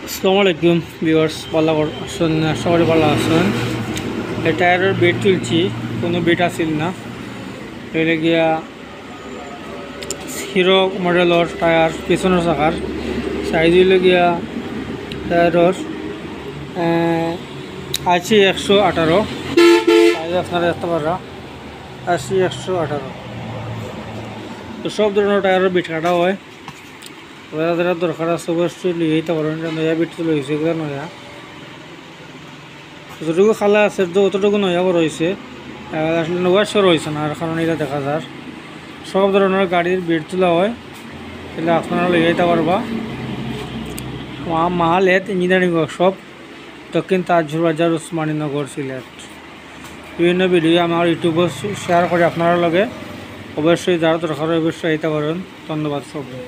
আসসালামু আলাইকুম ভিউয়ার্স, পাল্লা আসুন সবারই পাল্লা আসুন। এই টায়ারের বেড তুলছি, কোনো বেড আসিল না। এটা গিয়া হিরো মডেলের টায়ার, পিছনের চাকার সাইজ হইলে গিয়া টায়ারের 80-118 সাইজ আপনারা দেখতে পারা 80-118। তো সব ধরনের টায়ারের বেড কাটা হয়। যারা দরকার আছে অবশ্যই লিয়ে যেতে পারেন। নয়া বিট তুলে হয়েছে, এগুলো নয়া যতটুকু খালা আছে অতটুকু নয়া বড় হয়েছে, আসলে নয়া হয়েছে না, আর কারণ এটা দেখা যায় সব ধরনের গাড়ির বিট তোলা হয়। তাহলে আপনারা লিয়ে যেতে পারবা। মাহালেত ইঞ্জিনিয়ারিং ওয়ার্কশপ, দক্ষিণ তাজপুর বাজার, উসমানীনগর, সিলেট। বিভিন্ন ভিডিও আমার ইউটিউবে শেয়ার করে আপনারা লগে। অবশ্যই যারা দরকার অবশ্যই যেতে পারেন। ধন্যবাদ সবাই।